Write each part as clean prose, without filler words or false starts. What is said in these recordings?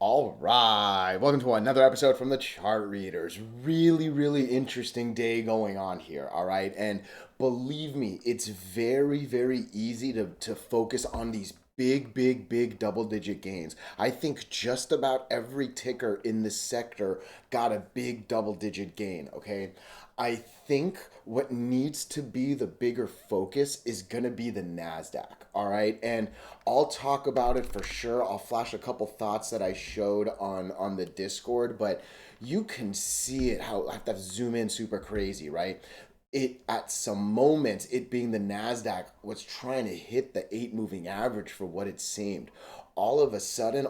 All right, welcome to another episode from the Chart Readers. Really interesting day going on here, all right? And believe me, it's very easy to focus on these big double digit gains. I think just about every ticker in this sector got a big double digit gain, okay? I think what needs to be the bigger focus is going to be the NASDAQ, all right? And I'll talk about it for sure. I'll flash a couple thoughts that I showed on the Discord, but you can see it how I have to zoom in super crazy, right? It at some moments, it being the NASDAQ was trying to hit the 8 moving average for what it seemed. All of a sudden,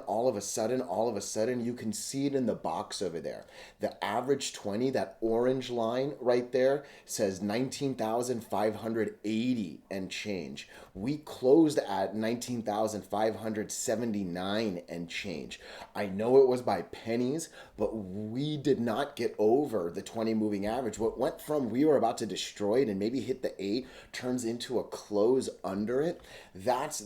you can see it in the box over there. The average 20, that orange line right there, says 19,580 and change. We closed at 19,579 and change. I know it was by pennies, but we did not get over the 20 moving average. What went from we were about to destroy it and maybe hit the 8 turns into a close under it. That's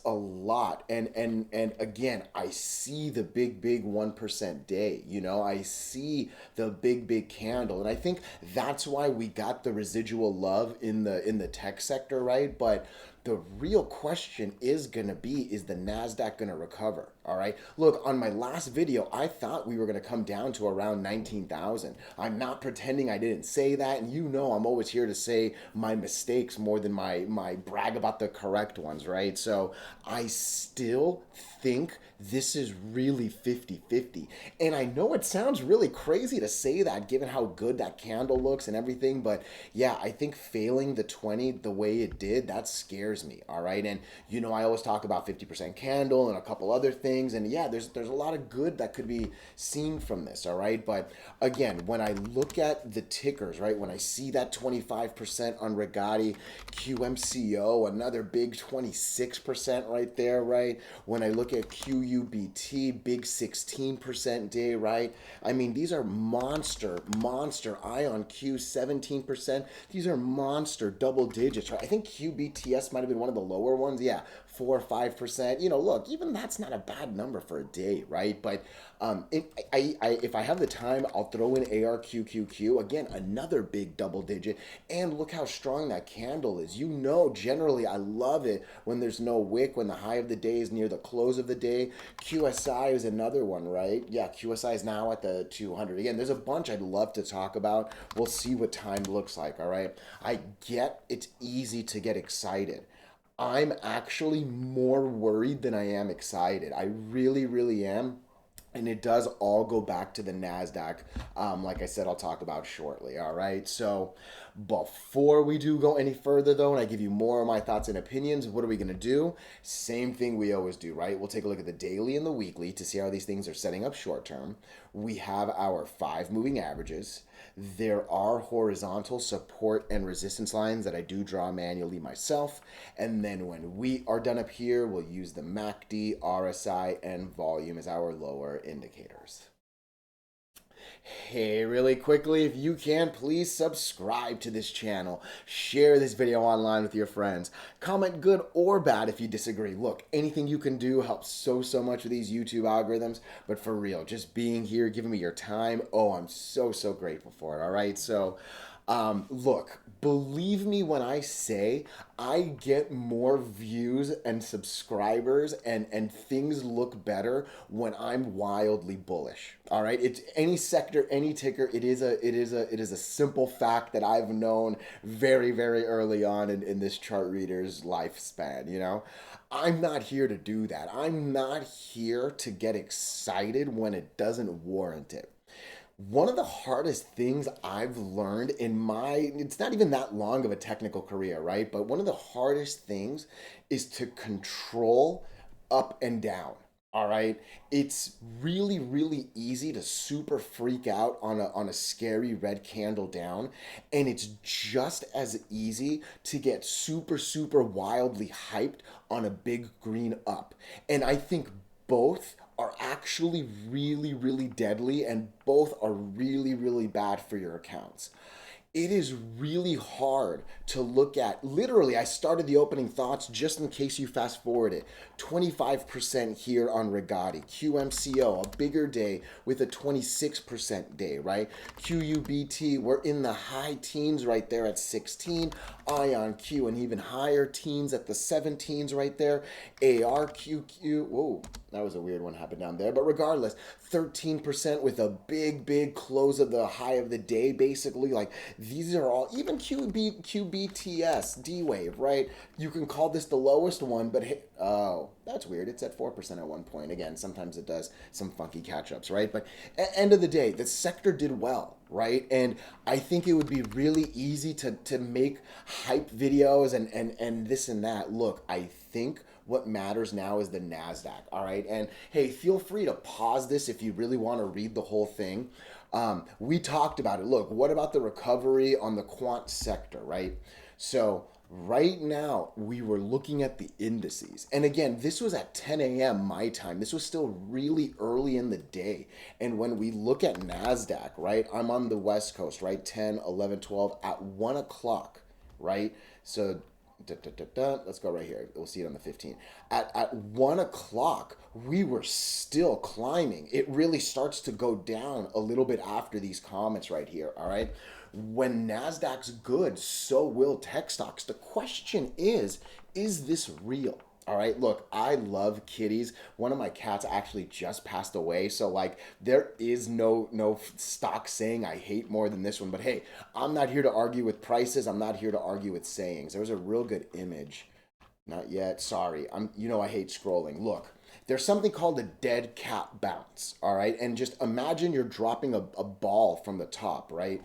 a lot. And again, I see the big 1% day. I see the big candle. And I think that's why we got the residual love in the tech sector, right? But the real question is going to be, is the NASDAQ going to recover? All right. Look, on my last video, I thought we were going to come down to around 19,000. I'm not pretending I didn't say that. And I'm always here to say my mistakes more than my brag about the correct ones, right? So I still think this is really 50-50. And I know it sounds really crazy to say that given how good that candle looks and everything. But yeah, I think failing the 20 the way it did, that scares me. All right. And I always talk about 50% candle and a couple other things. And yeah, there's a lot of good that could be seen from this. All right. But again, when I look at the tickers, right, when I see that 25% on Regati, QMCO, another big 26% right there, right? When I look at QUBT, big 16% day, right? I mean, these are monster IONQ 17%. These are monster double digits, right? I think QBTS might have been one of the lower ones. Yeah, 4 or 5%. Look, even that's not a bad number for a day, right? But if I have the time, I'll throw in ARQQQ again, another big double digit, and look how strong that candle is. Generally I love it when there's no wick, when the high of the day is near the close of the day. QSI is another one, right? Yeah, QSI is now at the 200. Again, there's a bunch I'd love to talk about. We'll see what time looks like, all right? I get it's easy to get excited. I'm actually more worried than I am excited. I really am. And it does all go back to the NASDAQ. Like I said, I'll talk about shortly. All right. So before we do go any further, though, and I give you more of my thoughts and opinions, what are we going to do? Same thing we always do, right? We'll take a look at the daily and the weekly to see how these things are setting up short term. We have our 5 moving averages. There are horizontal support and resistance lines that I do draw manually myself. And then when we are done up here, we'll use the MACD, RSI, and volume as our lower indicators. Hey, really quickly, if you can, please subscribe to this channel. Share this video online with your friends. Comment good or bad if you disagree. Look, anything you can do helps so much with these YouTube algorithms. But for real, just being here, giving me your time, oh, I'm so grateful for it, all right? So, look, believe me when I say I get more views and subscribers and things look better when I'm wildly bullish. All right, it's any sector, any ticker. It is a simple fact that I've known very early on in this chart reader's lifespan. I'm not here to do that. I'm not here to get excited when it doesn't warrant it. One of the hardest things I've learned it's not even that long of a technical career, right? But one of the hardest things is to control up and down. All right. It's really easy to super freak out on a scary red candle down. And it's just as easy to get super wildly hyped on a big green up. And I think both are actually really deadly and both are really bad for your accounts. It is really hard to look at. Literally, I started the opening thoughts just in case you fast forward it. 25% here on Regati. QMCO, a bigger day with a 26% day, right? QUBT, we're in the high teens right there at 16. IONQ, and even higher teens at the 17s right there. ARQQ, whoa, that was a weird one happened down there. But regardless, 13% with a big close of the high of the day, basically. Like, these are all, even QBTS, D wave, right? You can call this the lowest one, but hey, oh, that's weird. It's at 4% at one point. Again, sometimes it does some funky catch ups, right? But at end of the day, the sector did well, right? And I think it would be really easy to make hype videos and this and that. Look, I think what matters now is the NASDAQ, all right? And hey, feel free to pause this if you really want to read the whole thing. We talked about it. Look, what about the recovery on the quant sector, right? So right now we were looking at the indices, and again, this was at 10 a.m. my time. This was still really early in the day. And when we look at NASDAQ, right, I'm on the west coast, right, 10, 11, 12 at 1 o'clock, right? So let's go right here. We'll see it on the 15. At 1 o'clock, we were still climbing. It really starts to go down a little bit after these comments right here. All right. When NASDAQ's good, so will tech stocks. The question is this real? All right, look, I love kitties. One of my cats actually just passed away, so like there is no stock saying I hate more than this one. But hey, I'm not here to argue with prices. I'm not here to argue with sayings. There was a real good image. Not yet. Sorry. I hate scrolling. Look, there's something called a dead cat bounce, all right? And just imagine you're dropping a ball from the top, right?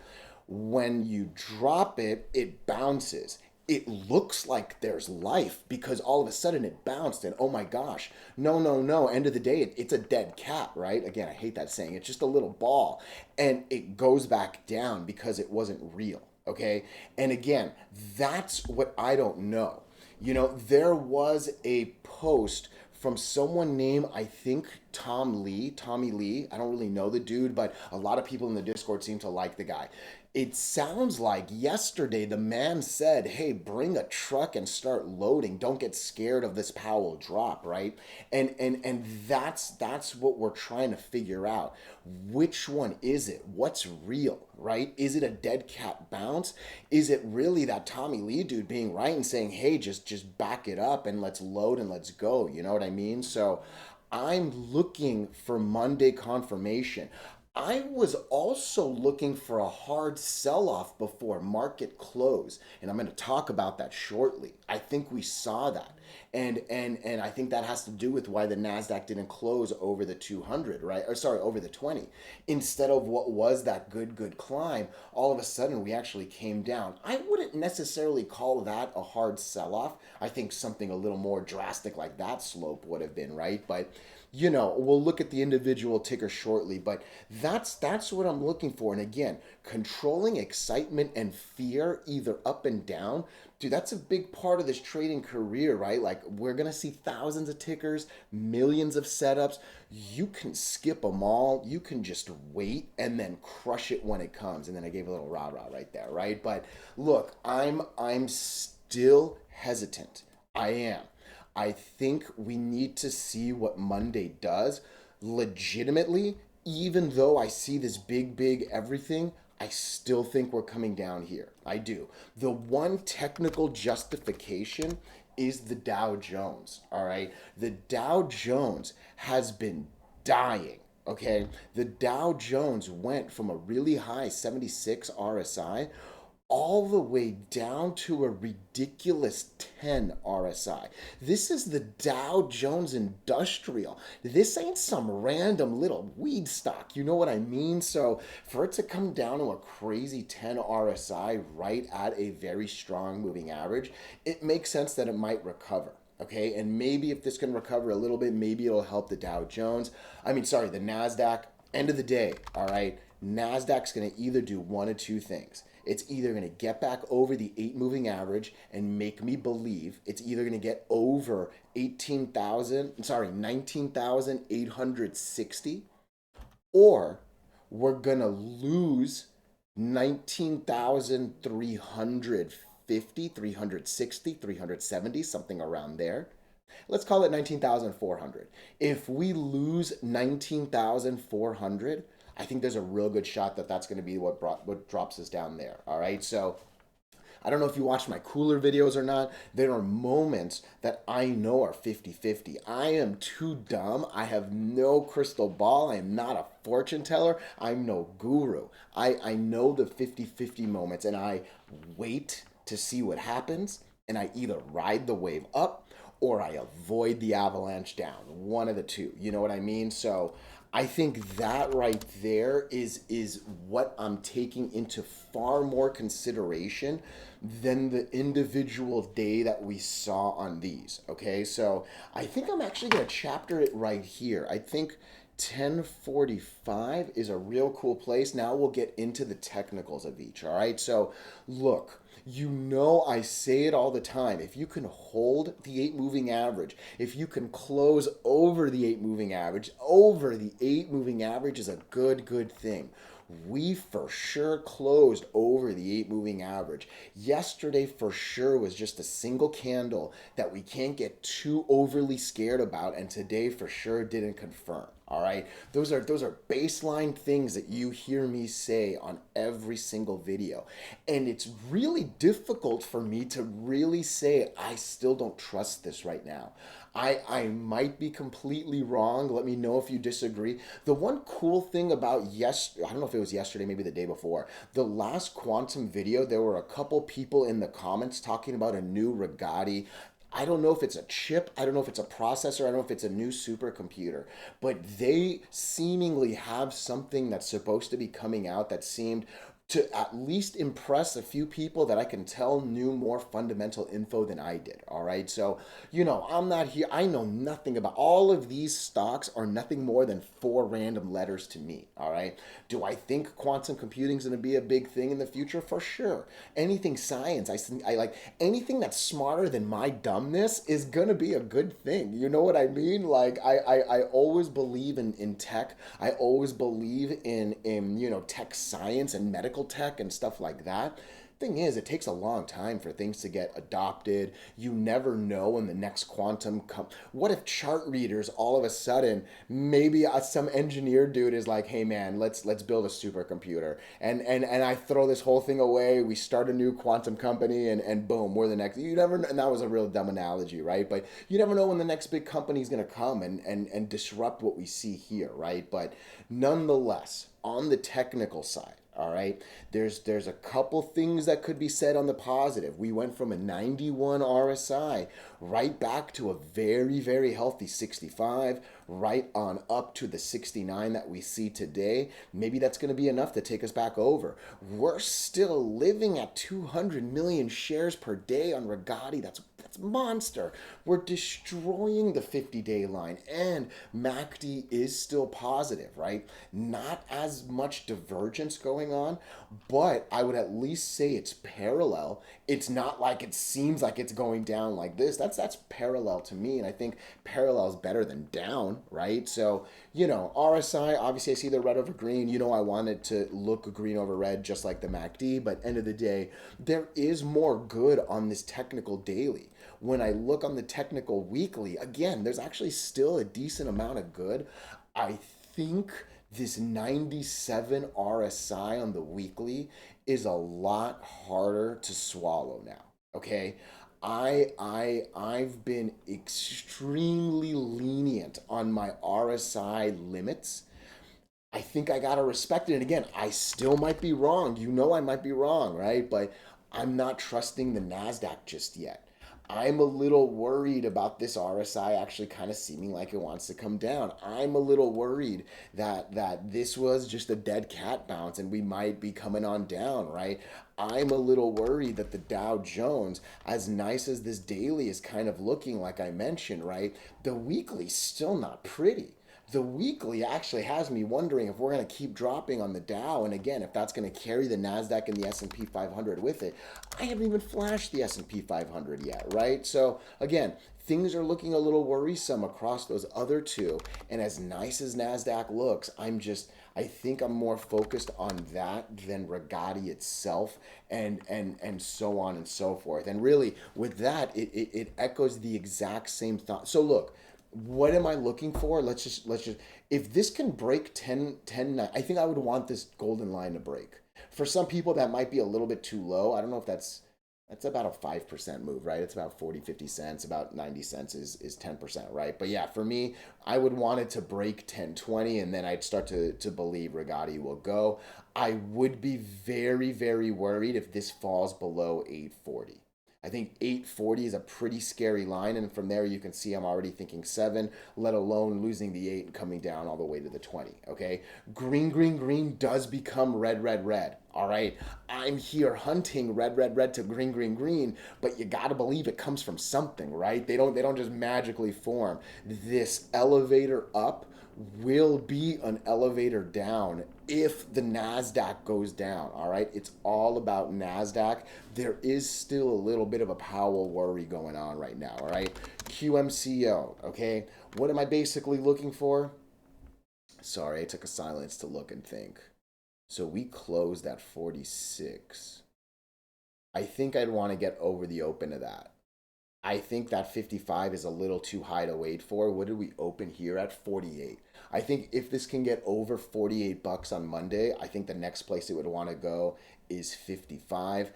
When you drop it, it bounces. It looks like there's life because all of a sudden it bounced and oh my gosh, no. End of the day, it's a dead cat, right? Again, I hate that saying. It's just a little ball and it goes back down because it wasn't real, okay? And again, that's what I don't know. There was a post from someone named, I think, Tommy Lee. I don't really know the dude, but a lot of people in the Discord seem to like the guy. It sounds like yesterday the man said, "Hey, bring a truck and start loading. Don't get scared of this Powell drop, right?" And that's what we're trying to figure out. Which one is it? What's real, right? Is it a dead cat bounce? Is it really that Tommy Lee dude being right and saying, "Hey, just back it up and let's load and let's go." You know what I mean? So I'm looking for Monday confirmation. I was also looking for a hard sell off before market close, and I'm going to talk about that shortly. I think we saw that. And I think that has to do with why the Nasdaq didn't close over the 200, right? Or sorry, over the 20. Instead of what was that good climb, all of a sudden we actually came down. I wouldn't necessarily call that a hard sell off. I think something a little more drastic like that slope would have been, right? But we'll look at the individual ticker shortly, but that's what I'm looking for. And again, controlling excitement and fear either up and down, dude, that's a big part of this trading career, right? Like we're gonna see thousands of tickers, millions of setups. You can skip them all. You can just wait and then crush it when it comes. And then I gave a little rah rah right there, right? But look, I'm still hesitant. I am. I think we need to see what Monday does. Legitimately, even though I see this big everything, I still think we're coming down here. I do. The one technical justification is the Dow Jones, all right? The Dow Jones has been dying. Okay, the Dow Jones went from a really high 76 RSI all the way down to a ridiculous 10 RSI. This is the Dow Jones Industrial. This ain't some random little weed stock. You know what I mean? So for it to come down to a crazy 10 RSI right at a very strong moving average, it makes sense that it might recover. Okay, and maybe if this can recover a little bit, maybe it'll help the Dow Jones. The NASDAQ. End of the day, all right, NASDAQ's going to either do one of two things. It's either going to get back over the 8 moving average and make me believe it's either going to get over 19,860, or we're going to lose 19,350, 360, 370, something around there. Let's call it 19,400. If we lose 19,400, I think there's a real good shot that that's going to be what drops us down there. All right. So I don't know if you watched my cooler videos or not. There are moments that I know are 50-50. I am too dumb. I have no crystal ball. I am not a fortune teller. I'm no guru. I know the 50-50 moments and I wait to see what happens and I either ride the wave up or I avoid the avalanche down. One of the two. You know what I mean? So I think that right there is what I'm taking into far more consideration than the individual day that we saw on these. Okay, so I think I'm actually going to chapter it right here. I think 1045 is a real cool place. Now we'll get into the technicals of each. All right, so look. You know, I say it all the time. If you can hold the 8 moving average, if you can close over the 8 moving average, over the 8 moving average is a good thing. We for sure closed over the 8 moving average. Yesterday for sure was just a single candle that we can't get too overly scared about, and today for sure didn't confirm. All right, those are baseline things that you hear me say on every single video, and it's really difficult for me to really say I still don't trust this right now. I might be completely wrong. Let me know if you disagree. The one cool thing about I don't know if it was yesterday, maybe the day before, the last quantum video, there were a couple people in the comments talking about a new Rigotti. I don't know if it's a chip, I don't know if it's a processor, I don't know if it's a new supercomputer, but they seemingly have something that's supposed to be coming out that seemed to at least impress a few people that I can tell knew more fundamental info than I did. All right. So, I'm not here. I know nothing about all of these stocks are nothing more than 4 random letters to me. All right. Do I think quantum computing is going to be a big thing in the future? For sure. Anything science, I like anything that's smarter than my dumbness is going to be a good thing. You know what I mean? Like, I always believe in tech. I always believe in tech science and medical tech and stuff like that. Thing is, it takes a long time for things to get adopted. You never know when the next what if chart readers all of a sudden, maybe some engineer dude is like, hey man, let's build a supercomputer, and I throw this whole thing away, we start a new quantum company, and boom, we're the next. You never know, and that was a real dumb analogy, right? But you never know when the next big company is going to come and disrupt what we see here, right? But nonetheless, on the technical side, all right, there's a couple things that could be said on the positive. We went from a 91 RSI right back to a very healthy 65, right on up to the 69 that we see today. Maybe that's going to be enough to take us back over. We're still living at 200 million shares per day on Rigotti. That's monster. We're destroying the 50-day line, and MACD is still positive, right? Not as much divergence going on, but I would at least say it's parallel. It's not like it seems like it's going down like this. That's parallel to me, and I think parallel is better than down, right? So, RSI, obviously I see the red over green. I wanted to look green over red just like the MACD, but end of the day, there is more good on this technical daily. When I look on the technical weekly, again, there's actually still a decent amount of good. I think this 97 RSI on the weekly is a lot harder to swallow now. Okay? I've been extremely lenient on my RSI limits. I think I gotta respect it. And again, I still might be wrong. I might be wrong, right? But I'm not trusting the NASDAQ just yet. I'm a little worried about this RSI actually kind of seeming like it wants to come down. I'm a little worried that this was just a dead cat bounce and we might be coming on down, right? I'm a little worried that the Dow Jones, as nice as this daily is kind of looking, like I mentioned, right? The weekly's still not pretty. The weekly actually has me wondering if we're going to keep dropping on the Dow, and again, if that's going to carry the NASDAQ and the S&P 500 with it. I haven't even flashed the S&P 500 yet, right? So again, things are looking a little worrisome across those other two. And as nice as NASDAQ looks, I think I'm more focused on that than Regati itself, and so on and so forth. And really, with that, it echoes the exact same thought. So look, what am I looking for? Let's just if this can break 10, I think I would want this golden line to break. For some people that might be a little bit too low. I don't know if that's about a 5% move, right? It's about 40, 50 cents, about 90 cents is 10%, right? But yeah, for me, I would want it to break 10.20, and then I'd start to believe Regati will go. I would be very, very worried if this falls below 840. I think 840 is a pretty scary line, and from there you can see I'm already thinking 7, let alone losing the 8 and coming down all the way to the 20. Okay, green, green, green does become red, red, red. All right, I'm here hunting red, red, red to green, green, green, but you gotta believe it comes from something, right? They don't just magically form. This elevator up will be an elevator down if the NASDAQ goes down. All right, it's all about NASDAQ. There is still a little bit of a Powell worry going on right now. All right, QMCO. Okay, what am I basically looking for? Sorry, I took a silence to look and think. So we closed at 46. I think I'd want to get over the open of that. I think that 55 is a little too high to wait for. What did we open here at? 48. I think if this can get over 48 bucks on Monday, I think the next place it would want to go is 55.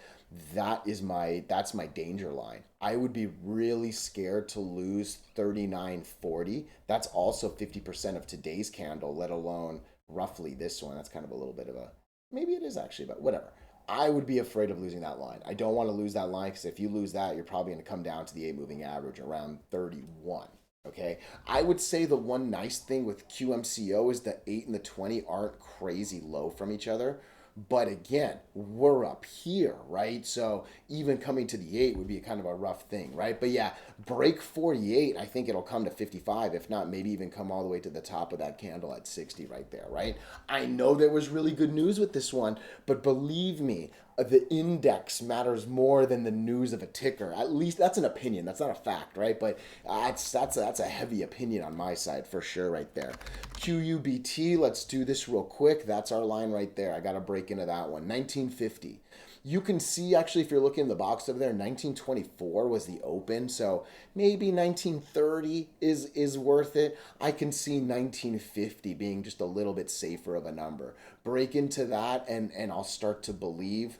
That's my danger line. I would be really scared to lose 39.40. That's also 50% of today's candle, let alone roughly this one. That's kind of a little bit of a, maybe it is actually, but whatever. I would be afraid of losing that line. I don't want to lose that line because if you lose that, you're probably going to come down to the 8 moving average around 31. Okay. I would say the one nice thing with QMCO is the 8 and the 20 aren't crazy low from each other. But again, we're up here, right? So even coming to the 8 would be kind of a rough thing, right? But yeah, break 48, I think it'll come to 55. If not, maybe even come all the way to the top of that candle at 60 right there, right? I know there was really good news with this one, but believe me, the index matters more than the news of a ticker. At least that's an opinion. That's not a fact, right? But that's a heavy opinion on my side for sure, right there. QUBT. Let's do this real quick. That's our line right there. I got to break into that one. 1950. You can see actually if you're looking in the box over there, 1924 was the open, so maybe 1930 is worth it. I can see 1950 being just a little bit safer of a number. Break into that, and I'll start to believe.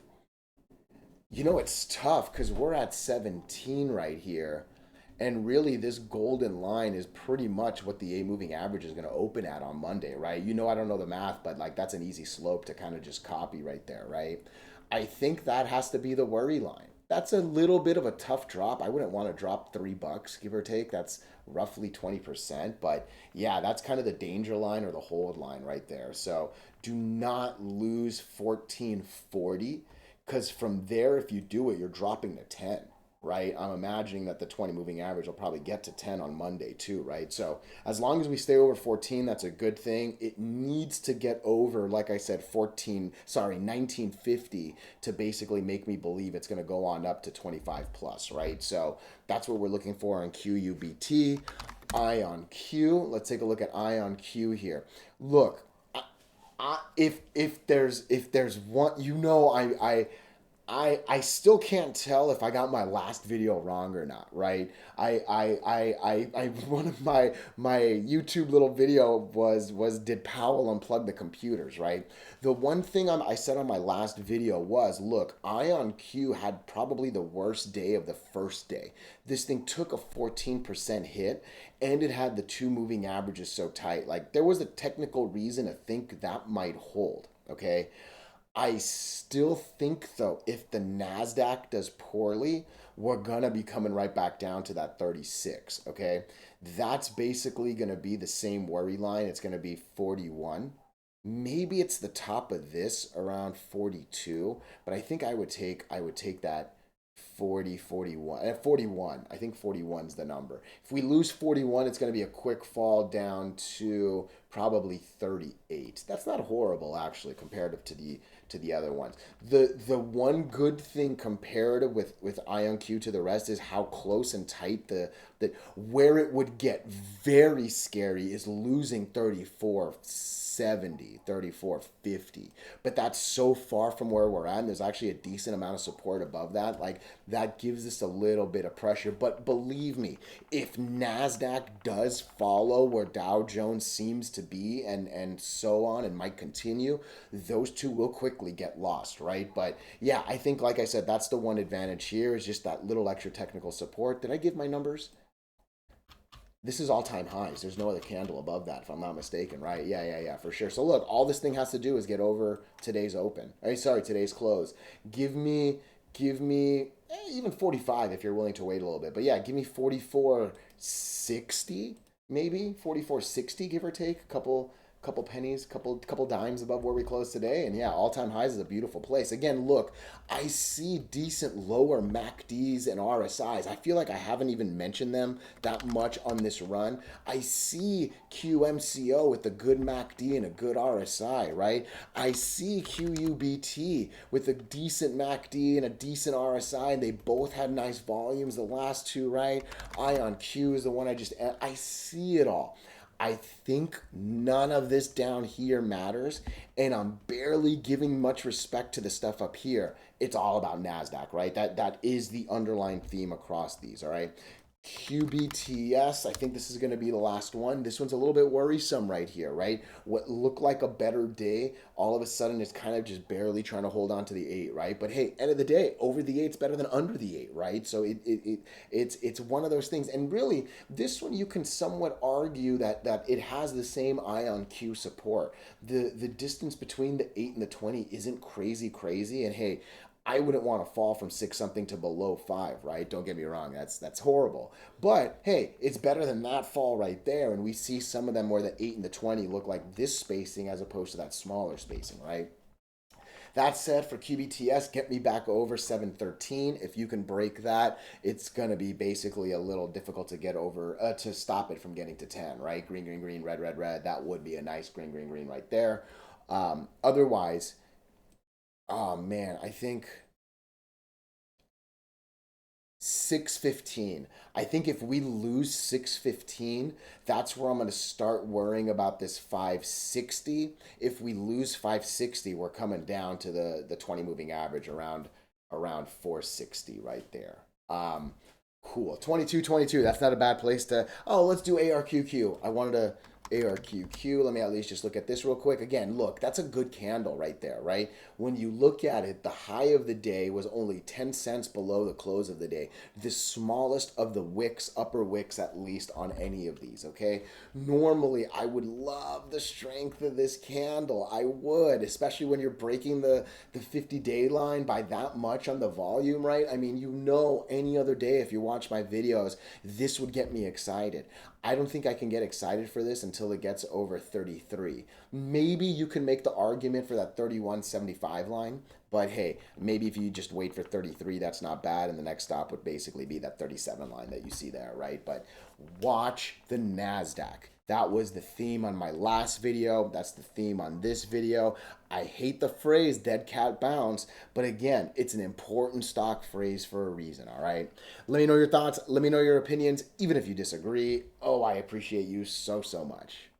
You know, it's tough because we're at 17 right here. And really, this golden line is pretty much what the A moving average is going to open at on Monday, right? You know, I don't know the math, but like that's an easy slope to kind of just copy right there, right? I think that has to be the worry line. That's a little bit of a tough drop. I wouldn't want to drop $3, give or take. That's roughly 20%. But yeah, that's kind of the danger line or the hold line right there. So do not lose 1440 because from there, if you do it, you're dropping to 10, right? I'm imagining that the 20 moving average will probably get to 10 on Monday too, right? So as long as we stay over 14, that's a good thing. It needs to get over, like I said, 1950 to basically make me believe it's going to go on up to 25 plus, right? So that's what we're looking for on QUBT. IONQ. Let's take a look at IONQ here. Look, if there's one, you know, I still can't tell if I got my last video wrong or not, right? I one of my YouTube little video was did Powell unplug the computers, right? The one thing I said on my last video was, look, IONQ had probably the worst day of the first day. This thing took a 14% hit, and it had the 2 moving averages so tight. Like there was a technical reason to think that might hold, okay? I still think though, if the NASDAQ does poorly, we're gonna be coming right back down to that 36. Okay, that's basically gonna be the same worry line. It's gonna be 41. Maybe it's the top of this around 42, but I think I would take that 40, 41, 41. I think 41 is the number. If we lose 41, it's going to be a quick fall down to probably 38. That's not horrible actually comparative to the other ones. The one good thing comparative with IONQ to the rest is how close and tight the where it would get very scary is losing 34.70, 34.50. But that's so far from where we're at, and there's actually a decent amount of support above that. Like, that gives us a little bit of pressure. But believe me, if NASDAQ does follow where Dow Jones seems to be, and so on, and might continue, those two will quickly get lost, right? But yeah, I think, like I said, that's the one advantage here is just that little extra technical support. Did I give my numbers? This is all-time highs. There's no other candle above that, if I'm not mistaken, right? Yeah, for sure. So look, all this thing has to do is get over today's open. Sorry, today's close. Give me even 45 if you're willing to wait a little bit. But yeah, give me 44.60, maybe 44.60, give or take. Couple pennies, couple dimes above where we closed today, and yeah, all-time highs is a beautiful place. Again, look, I see decent lower MACDs and RSIs. I feel like I haven't even mentioned them that much on this run. I see QMCO with a good MACD and a good RSI, right? I see QUBT with a decent MACD and a decent RSI, and they both had nice volumes the last two, right? IONQ is the one I see it all. I think none of this down here matters, and I'm barely giving much respect to the stuff up here. It's all about NASDAQ, right? That is the underlying theme across these, all right? QBTS, I think this is going to be the last one. This one's a little bit worrisome right here, right? What looked like a better day, all of a sudden it's kind of just barely trying to hold on to the 8, right? But hey, end of the day, over the 8's better than under the 8, right? So it's one of those things. And really, this one you can somewhat argue that it has the same IONQ support. The distance between the 8 and the 20 isn't crazy. And hey, I wouldn't want to fall from 6 something to below 5, right? Don't get me wrong, that's horrible. But hey, it's better than that fall right there, and we see some of them where the 8 and the 20 look like this spacing as opposed to that smaller spacing, right? That said, for QBTS, get me back over 713. If you can break that, it's going to be basically a little difficult to get over, to stop it from getting to 10, right? Green, red. That would be a nice green right there. Otherwise, oh man, I think 615. I think if we lose 615, that's where I'm going to start worrying about this 560. If we lose 560, we're coming down to the 20 moving average around 460 right there. Cool. 22. That's not a bad place to. Oh, let's do ARQQ. I wanted to ARQQ. Let me at least just look at this real quick. Again, look, that's a good candle right there, right? When you look at it, the high of the day was only 10 cents below the close of the day. The smallest of the wicks, upper wicks at least, on any of these, okay? Normally, I would love the strength of this candle. I would, especially when you're breaking the 50-day line by that much on the volume, right? I mean, you know, any other day, if you watch my videos, this would get me excited. I don't think I can get excited for this until it gets over 33. Maybe you can make the argument for that 31.75 line, but hey, maybe if you just wait for 33, that's not bad, and the next stop would basically be that 37 line that you see there, right? But watch the NASDAQ. That was the theme on my last video. That's the theme on this video. I hate the phrase dead cat bounce, but again, it's an important stock phrase for a reason, all right? Let me know your thoughts. Let me know your opinions, even if you disagree. Oh, I appreciate you so much.